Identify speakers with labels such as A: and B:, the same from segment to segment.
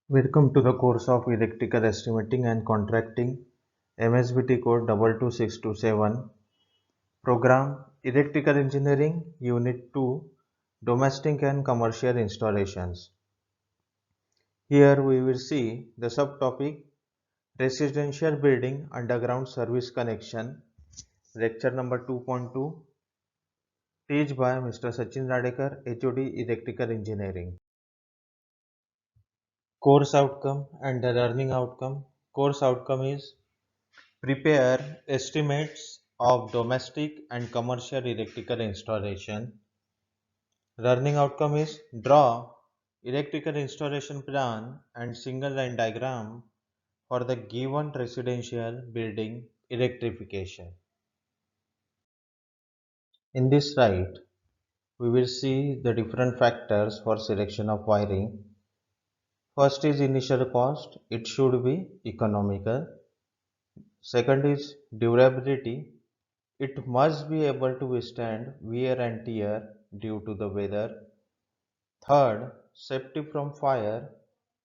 A: Welcome to the course of Electrical Estimating and Contracting, MSBT code 22627, Program Electrical Engineering, Unit 2, Domestic and Commercial Installations. Here we will see the subtopic Residential Building Underground Service Connection, lecture number 2.2, teach by Mr. Sachin Radekar, HOD Electrical Engineering. Course outcome and the learning outcome. Course outcome is prepare estimates of domestic and commercial electrical installation. Learning outcome is draw electrical installation plan and single line diagram for the given residential building electrification. In this slide, we will see the different factors for selection of wiring. First is initial cost, it should be economical. Second is durability, it must be able to withstand wear and tear due to the weather. Third, safety from fire,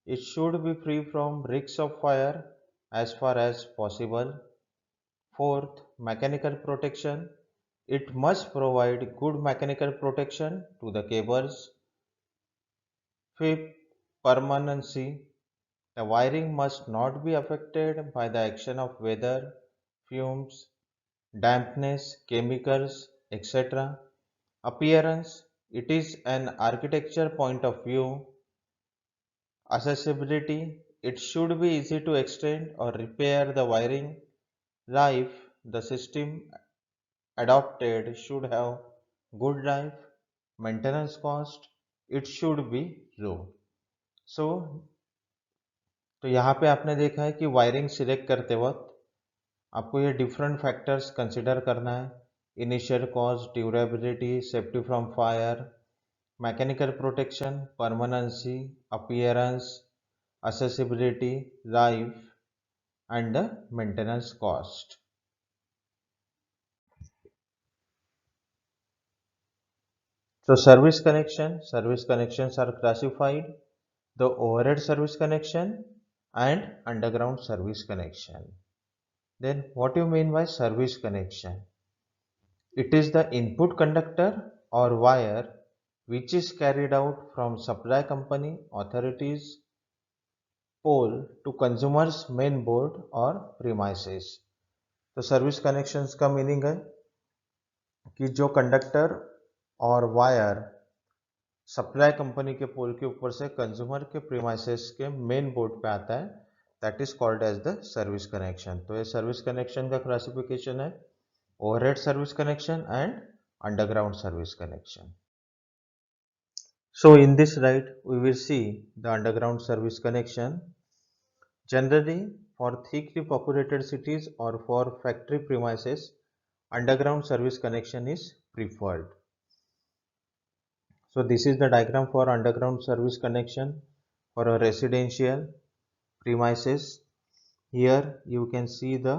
A: it should be free from risks of fire as far as possible. Fourth, mechanical protection, it must provide good mechanical protection to the cables. Fifth, permanency, the wiring must not be affected by the action of weather, fumes, dampness, chemicals, etc. Appearance, it is an architecture point of view. Accessibility, it should be easy to extend or repair the wiring. Life, the system adopted should have good life. Maintenance cost, it should be low. So यहाँ पे आपने देखा है कि wiring select करते वक्त आपको ये डिफरेंट फैक्टर्स कंसिडर करना है. Initial cost, durability, safety from fire, mechanical protection, permanency, appearance, accessibility, life, and the maintenance cost. So service connections are classified the overhead service connection and underground service connection. Then what do you mean by service connection? It is the input conductor or wire which is carried out from supply company, authorities, pole to consumers main board और premises. तो service connections का meaning है कि जो conductor और wire supply company के पोल के ऊपर से कंज्यूमर के प्रीमाइसेस के मेन बोर्ड पे आता है, that is called as the service connection. तो ये सर्विस कनेक्शन का क्लासिफिकेशन है overhead service connection and underground service connection. So in this slide we will see the underground service connection. Generally for thickly populated cities or for factory premises, underground service connection is preferred. So this is the diagram for underground service connection for a residential premises. Here you can see the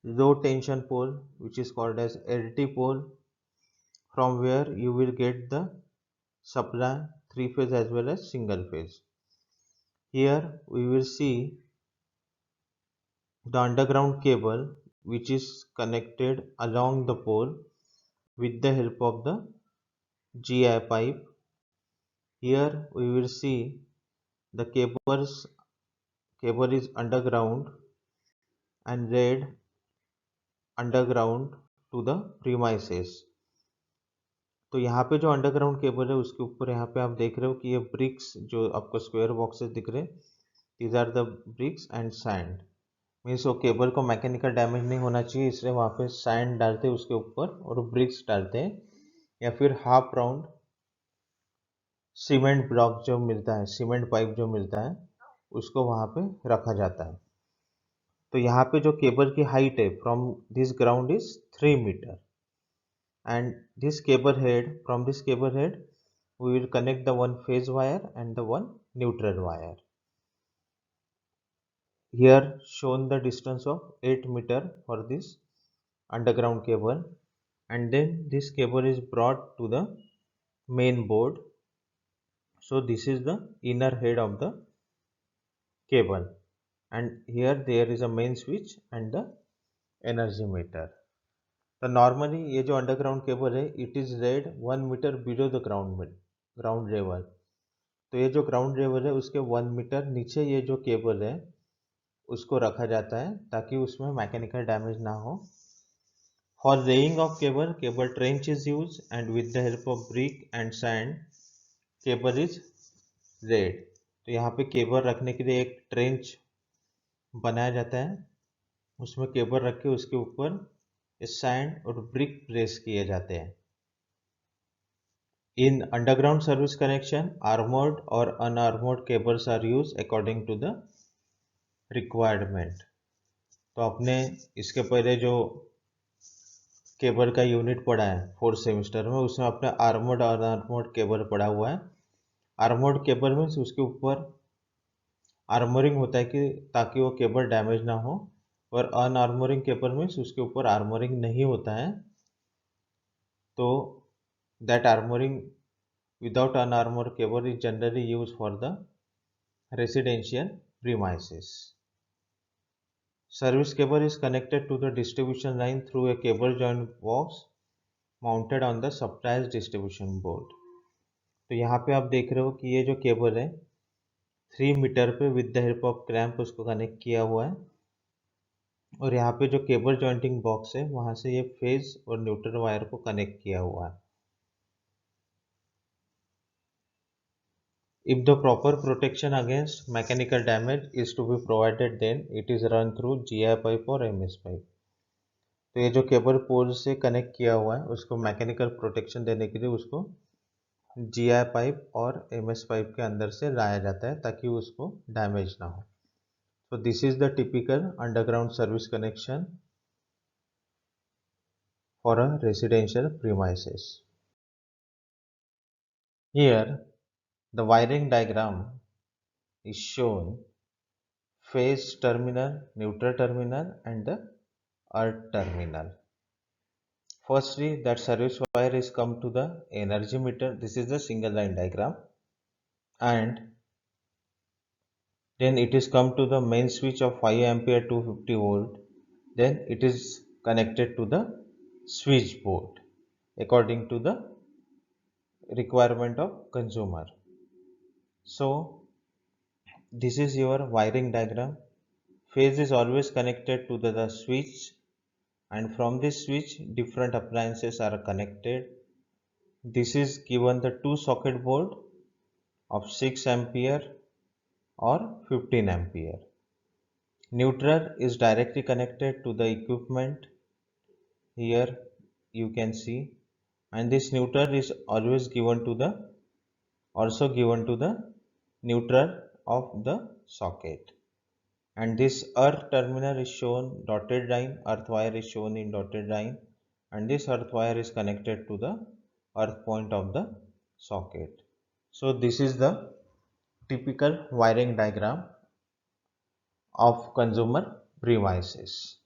A: low tension pole which is called as LT pole, from where you will get the supply 3-phase as well as single phase. Here we will see the underground cable which is connected along the pole with the help of the GI pipe. Here we will see the cable is underground and led underground to the premises. तो यहाँ पे जो underground cable है उसके ऊपर यहाँ पे आप देख रहे हो कि ये ब्रिक्स जो आपको स्क्वायर बॉक्सेस दिख रहे हैं, these are the bricks and sand. Means वो केबल को मैकेनिकल डैमेज नहीं होना चाहिए, इसलिए वहाँ पे सैंड डालते हैं उसके ऊपर और ब्रिक्स डालते हैं, या फिर हाफ राउंड सीमेंट ब्लॉक जो मिलता है, सीमेंट पाइप जो मिलता है, उसको वहाँ पे रखा जाता है. तो यहाँ पे जो केबल की हाइट है from this ground is 3 meter, and this cable head, from this cable head we will connect the one phase wire and the one neutral wire. Here shown the distance of 8 meter for this underground cable, and then this cable is brought to the main board. So this is the inner head of the cable, and here there is a main switch and the energy meter. तो normally ये जो underground cable है it is red 1 meter below the ground level. तो ये जो ground level है उसके 1 metre नीचे ये जो केबल है उसको रखा जाता है ताकि उसमें मैकेनिकल डैमेज ना हो। For laying of cable, cable trench is use and with the help of brick and sand cable is red. तो यहाँ पे केबल रखने के लिए एक ट्रेंच बनाया जाता है, उसमें केबल रख के उसके ऊपर सैंड और ब्रिक प्लेस किए जाते हैं। In underground service connection armoured और unarmoured cables are use according to the requirement. तो आपने इसके पहले जो केबल का यूनिट पढ़ा है 4th सेमेस्टर में, उसमें आपने आर्मर्ड और अनआर्मर्ड केबल पढ़ा हुआ है। आर्मर्ड केबल मीन्स उसके ऊपर आर्मरिंग होता है कि ताकि वो केबल डैमेज ना हो, और अनआर्मरिंग केबल मीन्स उसके ऊपर आर्मरिंग नहीं होता है। तो that armouring without an armor cable is generally used for the residential premises. Service cable is connected to the distribution line through a cable joint box mounted on the supplier's distribution board. तो यहाँ पे आप देख रहे हो कि ये जो केबल है 3 मीटर पे with the help of cramp उसको कनेक्ट किया हुआ है, और यहाँ पे जो केबल जॉइंटिंग बॉक्स है वहाँ से ये फेज और न्यूट्रल वायर को कनेक्ट किया हुआ है। If the proper protection against mechanical damage is to be provided, then it is run through GI pipe or MS pipe. तो ये जो केबल पोल से कनेक्ट किया हुआ है उसको मैकेनिकल प्रोटेक्शन देने के लिए उसको GI पाइप और MS पाइप के अंदर से लाया जाता है ताकि उसको डैमेज ना हो। So this is the typical underground service connection for a residential premises. Here the wiring diagram is shown: phase terminal, neutral terminal and the earth terminal. Firstly, that service wire is come to the energy meter. This is the single line diagram, and then it is come to the main switch of 5 ampere 250 volt. Then it is connected to the switch board according to the requirement of consumer. So this is your wiring diagram. Phase is always connected to the switch, and from this switch different appliances are connected. This is given the 2 socket board of 6 ampere or 15 ampere. Neutral is directly connected to the equipment. Here you can see, and this neutral is always given to the neutral of the socket. And this earth terminal is shown dotted line, earth wire is shown in dotted line, and this earth wire is connected to the earth point of the socket. So this is the typical wiring diagram of consumer premises.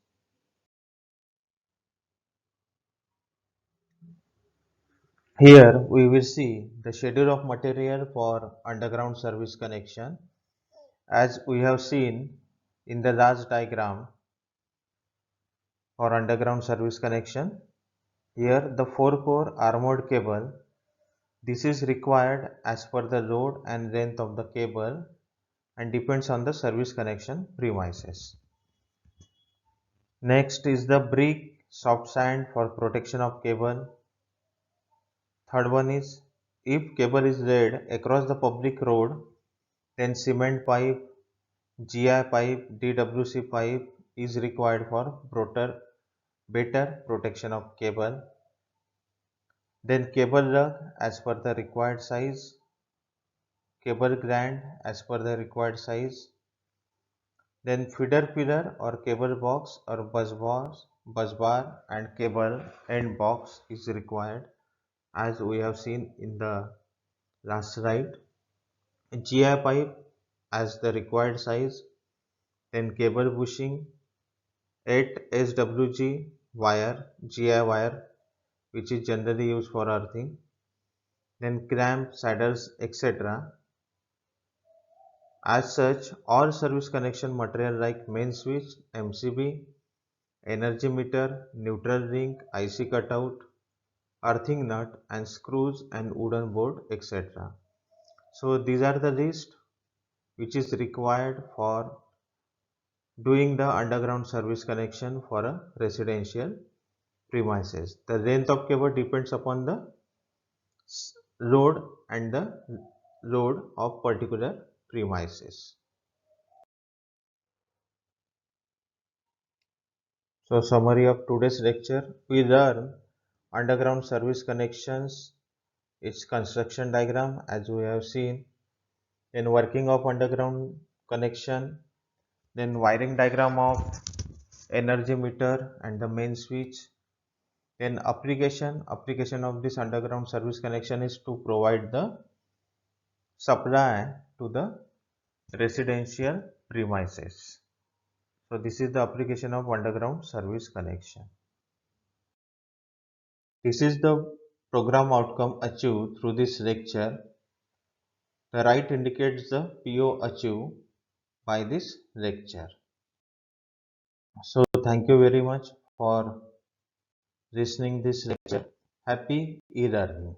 A: Here we will see the schedule of material for underground service connection. As we have seen in the last diagram for underground service connection, here the 4-core armored cable, this is required as per the load and length of the cable and depends on the service connection premises. Next is the brick soft sand for protection of cable. Third one is, if cable is laid across the public road, then cement pipe, GI pipe, DWC pipe is required for better protection of cable. Then cable lug as per the required size, cable grand as per the required size. Then feeder pillar or cable box or bus bar and cable end box is required, as we have seen in the last slide. GI pipe as the required size, then cable bushing, 8 SWG wire, GI wire, which is generally used for earthing, then clamp, saddles, etc. As such, all service connection material like main switch, MCB, energy meter, neutral ring, IC cutout, earthing nut and screws and wooden board, etc. So these are the list which is required for doing the underground service connection for a residential premises. The length of cable depends upon the load and the load of particular premises. So summary of today's lecture, we learn underground service connections, its construction diagram as we have seen, then working of underground connection, then wiring diagram of energy meter and the main switch, then application of this underground service connection is to provide the supply to the residential premises. So this is the application of underground service connection. This is the program outcome achieved through this lecture. The right indicates the PO achieved by this lecture. So thank you very much for listening this lecture. Happy e-learning.